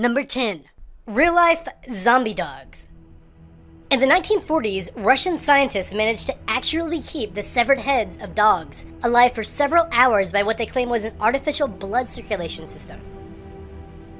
Number 10. Real-life zombie dogs. In the 1940s, Russian scientists managed to actually keep the severed heads of dogs alive for several hours by what they claim was an artificial blood circulation system.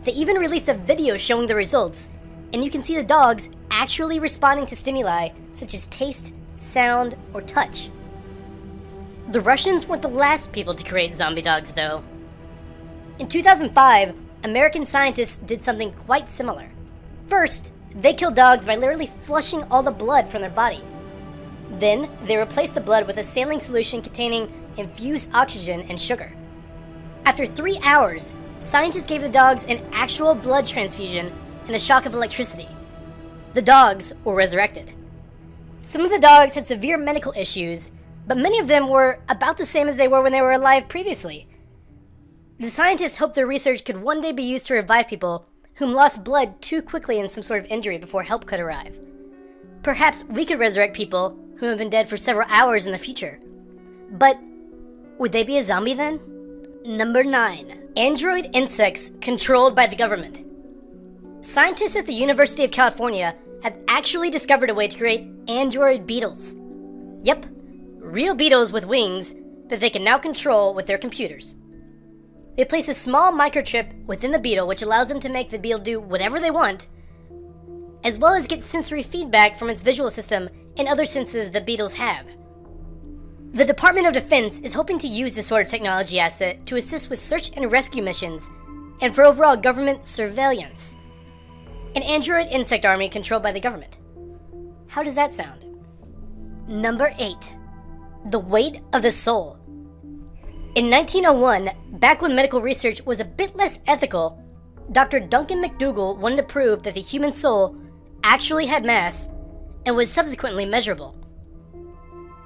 They even released a video showing the results, and you can see the dogs actually responding to stimuli such as taste, sound, or touch. The Russians weren't the last people to create zombie dogs, though. In 2005, American scientists did something quite similar. First, they killed dogs by literally flushing all the blood from their body. Then, they replaced the blood with a saline solution containing infused oxygen and sugar. After 3 hours, scientists gave the dogs an actual blood transfusion and a shock of electricity. The dogs were resurrected. Some of the dogs had severe medical issues, but many of them were about the same as they were when they were alive previously. The scientists hoped their research could one day be used to revive people whom lost blood too quickly in some sort of injury before help could arrive. Perhaps we could resurrect people who have been dead for several hours in the future. But would they be a zombie then? Number 9. Android insects controlled by the government. Scientists at the University of California have actually discovered a way to create android beetles. Yep, real beetles with wings that they can now control with their computers. They place a small microchip within the beetle which allows them to make the beetle do whatever they want, as well as get sensory feedback from its visual system and other senses that beetles have. The Department of Defense is hoping to use this sort of technology asset to assist with search and rescue missions and for overall government surveillance. An android insect army controlled by the government. How does that sound? Number 8. The weight of the soul. In 1901, back when medical research was a bit less ethical, Dr. Duncan Macdougall wanted to prove that the human soul actually had mass and was subsequently measurable.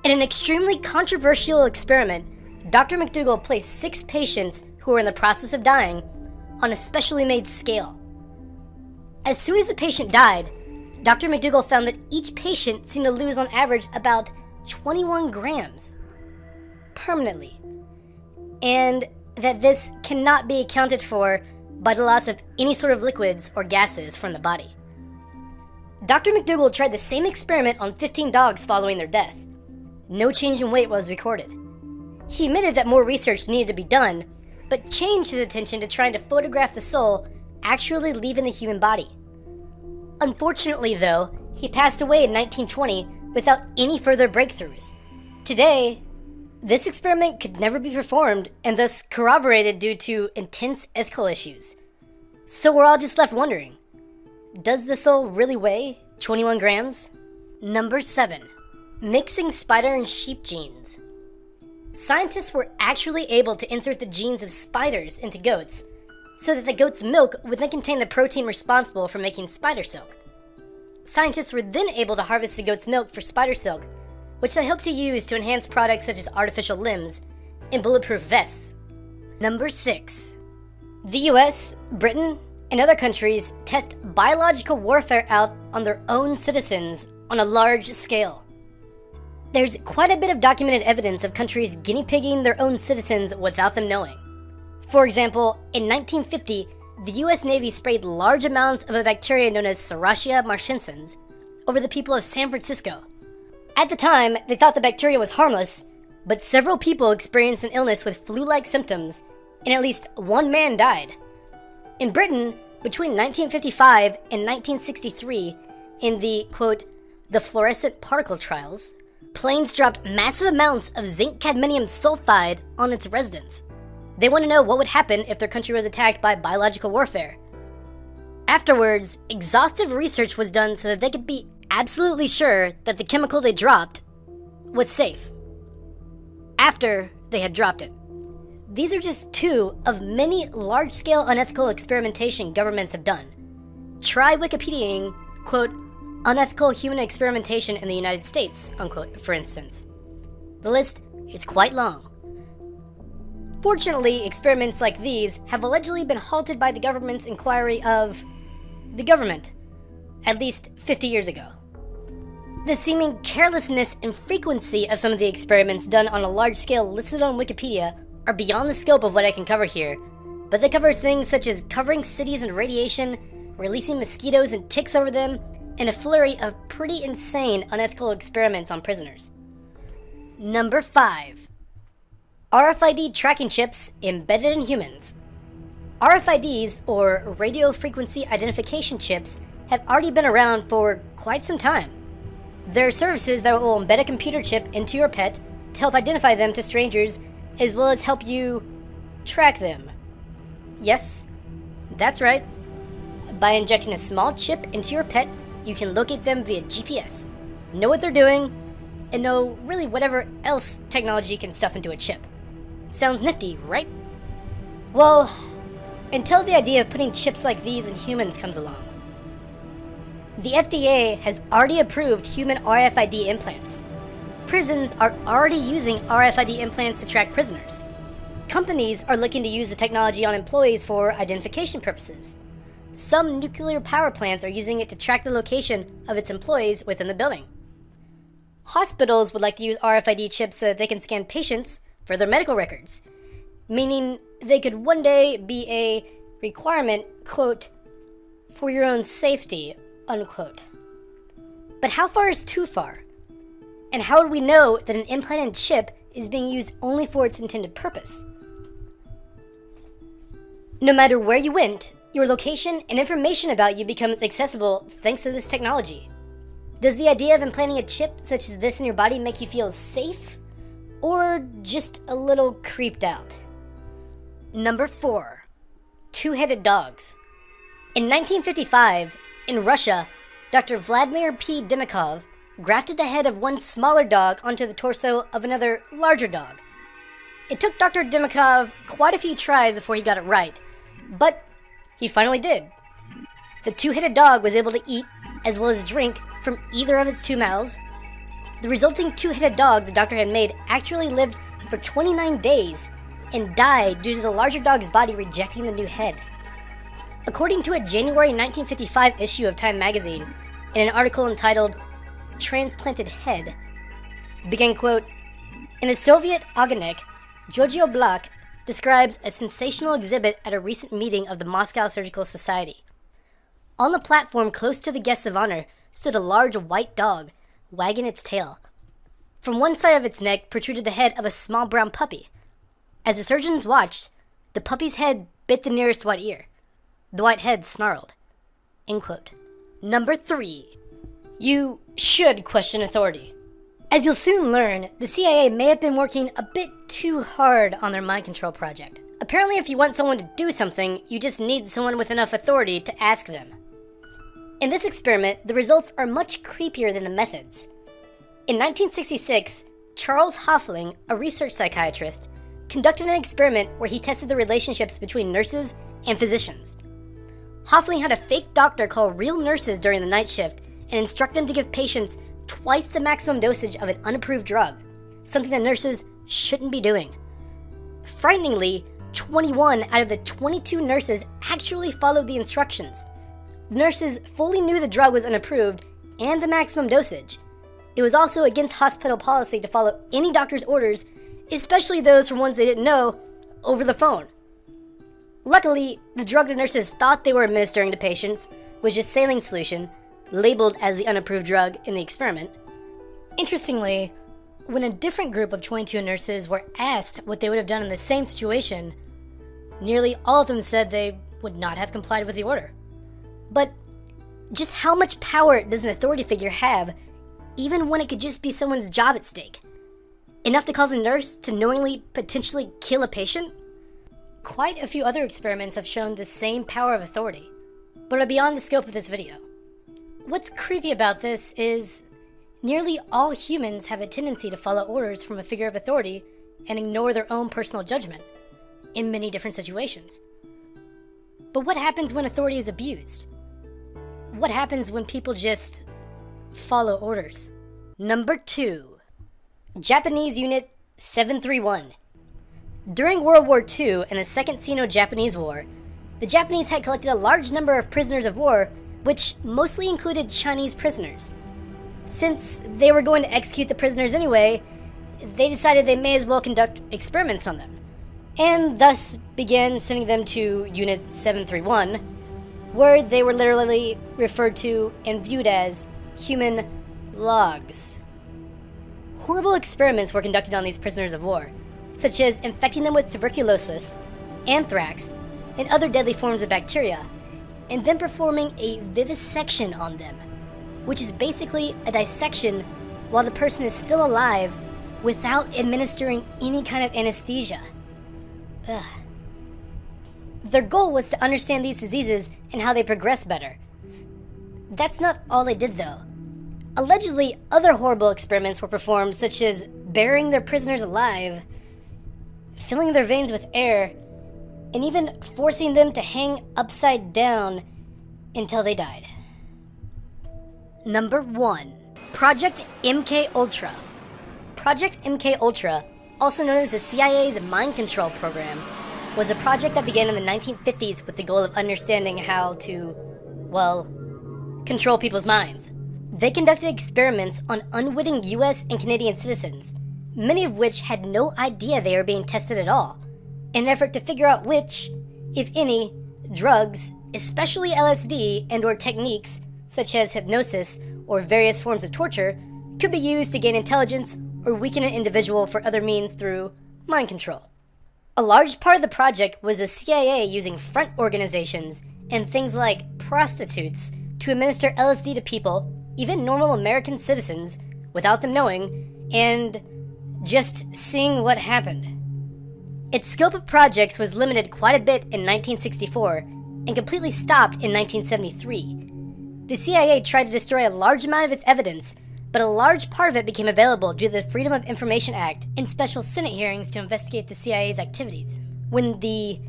In an extremely controversial experiment, Dr. Macdougall placed 6 patients who were in the process of dying on a specially made scale. As soon as the patient died, Dr. Macdougall found that each patient seemed to lose on average about 21 grams permanently, and that this cannot be accounted for by the loss of any sort of liquids or gases from the body. Dr. Macdougall tried the same experiment on 15 dogs following their death. No change in weight was recorded. He admitted that more research needed to be done, but changed his attention to trying to photograph the soul actually leaving the human body. Unfortunately, though, he passed away in 1920 without any further breakthroughs. Today, this experiment could never be performed and thus corroborated due to intense ethical issues. So we're all just left wondering, does the soul really weigh 21 grams? Number 7. Mixing spider and sheep genes. Scientists were actually able to insert the genes of spiders into goats so that the goat's milk would then contain the protein responsible for making spider silk. Scientists were then able to harvest the goat's milk for spider silk, which they hope to use to enhance products such as artificial limbs and bulletproof vests. Number 6. The US, Britain, and other countries test biological warfare out on their own citizens on a large scale. There's quite a bit of documented evidence of countries guinea pigging their own citizens without them knowing. For example, in 1950, the US Navy sprayed large amounts of a bacteria known as Serratia marcescens over the people of San Francisco. At the time, they thought the bacteria was harmless, but several people experienced an illness with flu-like symptoms, and at least one man died. In Britain, between 1955 and 1963, in the, quote, the fluorescent particle trials, planes dropped massive amounts of zinc cadmium sulfide on its residents. They want to know what would happen if their country was attacked by biological warfare. Afterwards, exhaustive research was done so that they could be absolutely sure that the chemical they dropped was safe after they had dropped it. These are just 2 of many large-scale unethical experimentation governments have done. Try Wikipediaing, quote, unethical human experimentation in the United States, unquote, for instance. The list is quite long. Fortunately, experiments like these have allegedly been halted by the government's inquiry of the government, at least 50 years ago. The seeming carelessness and frequency of some of the experiments done on a large scale listed on Wikipedia are beyond the scope of what I can cover here, but they cover things such as covering cities in radiation, releasing mosquitoes and ticks over them, and a flurry of pretty insane unethical experiments on prisoners. Number 5. RFID tracking chips embedded in humans. RFIDs, or radio frequency identification chips, have already been around for quite some time. There are services that will embed a computer chip into your pet to help identify them to strangers, as well as help you track them. Yes, that's right. By injecting a small chip into your pet, you can locate them via GPS, know what they're doing, and know really whatever else technology can stuff into a chip. Sounds nifty, right? Well, until the idea of putting chips like these in humans comes along. The FDA has already approved human RFID implants. Prisons are already using RFID implants to track prisoners. Companies are looking to use the technology on employees for identification purposes. Some nuclear power plants are using it to track the location of its employees within the building. Hospitals would like to use RFID chips so that they can scan patients for their medical records, meaning they could one day be a requirement, quote, for your own safety, unquote. But how far is too far? And how would we know that an implanted chip is being used only for its intended purpose? No matter where you went, your location and information about you becomes accessible thanks to this technology. Does the idea of implanting a chip such as this in your body make you feel safe? Or just a little creeped out? Number 4. Two-headed dogs. In 1955, in Russia, Dr. Vladimir P. Demikhov grafted the head of one smaller dog onto the torso of another larger dog. It took Dr. Demikhov quite a few tries before he got it right, but he finally did. The two-headed dog was able to eat as well as drink from either of its two mouths. The resulting two-headed dog the doctor had made actually lived for 29 days and died due to the larger dog's body rejecting the new head. According to a January 1955 issue of Time magazine, in an article entitled Transplanted Head, began, quote, in the Soviet Oganek, Giorgio Black describes a sensational exhibit at a recent meeting of the Moscow Surgical Society. On the platform close to the guests of honor stood a large white dog, wagging its tail. From one side of its neck protruded the head of a small brown puppy. As the surgeons watched, the puppy's head bit the nearest white ear. The white head snarled. End quote. Number 3. You should question authority. As you'll soon learn, the CIA may have been working a bit too hard on their mind control project. Apparently, if you want someone to do something, you just need someone with enough authority to ask them. In this experiment, the results are much creepier than the methods. In 1966, Charles Hoffling, a research psychiatrist, conducted an experiment where he tested the relationships between nurses and physicians. Hoffling had a fake doctor call real nurses during the night shift and instruct them to give patients twice the maximum dosage of an unapproved drug, something that nurses shouldn't be doing. Frighteningly, 21 out of the 22 nurses actually followed the instructions. The nurses fully knew the drug was unapproved and the maximum dosage. It was also against hospital policy to follow any doctor's orders, especially those from ones they didn't know, over the phone. Luckily, the drug the nurses thought they were administering to patients was just saline solution, labeled as the unapproved drug in the experiment. Interestingly, when a different group of 22 nurses were asked what they would have done in the same situation, nearly all of them said they would not have complied with the order. But just how much power does an authority figure have, even when it could just be someone's job at stake? Enough to cause a nurse to knowingly potentially kill a patient? Quite a few other experiments have shown the same power of authority, but are beyond the scope of this video. What's creepy about this is nearly all humans have a tendency to follow orders from a figure of authority and ignore their own personal judgment in many different situations. But what happens when authority is abused? What happens when people just follow orders? Number 2. Japanese Unit 731. During World War II and the Second Sino-Japanese War, the Japanese had collected a large number of prisoners of war, which mostly included Chinese prisoners. Since they were going to execute the prisoners anyway, they decided they may as well conduct experiments on them. and thus began sending them to Unit 731, where they were literally referred to and viewed as human logs. Horrible experiments were conducted on these prisoners of war, such as infecting them with tuberculosis, anthrax, and other deadly forms of bacteria, and then performing a vivisection on them, which is basically a dissection while the person is still alive without administering any kind of anesthesia. Ugh. Their goal was to understand these diseases and how they progress better. That's not all they did though. Allegedly, other horrible experiments were performed, such as burying their prisoners alive, filling their veins with air, and even forcing them to hang upside down until they died. Number 1. Project MK Ultra. Project MK Ultra, also known as the CIA's mind control program, was a project that began in the 1950s with the goal of understanding how to, well, control people's minds. They conducted experiments on unwitting US and Canadian citizens, many of which had no idea they were being tested at all, in an effort to figure out which, if any, drugs, especially LSD and/or techniques such as hypnosis or various forms of torture, could be used to gain intelligence or weaken an individual for other means through mind control. A large part of the project was the CIA using front organizations and things like prostitutes to administer LSD to people, even normal American citizens, without them knowing, and just seeing what happened. Its scope of projects was limited quite a bit in 1964 and completely stopped in 1973. The CIA tried to destroy a large amount of its evidence, but a large part of it became available due to the Freedom of Information Act and special Senate hearings to investigate the CIA's activities, when the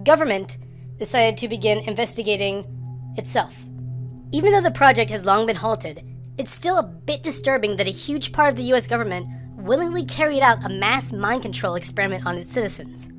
government decided to begin investigating itself. Even though the project has long been halted, it's still a bit disturbing that a huge part of the US government willingly carried out a mass mind control experiment on its citizens.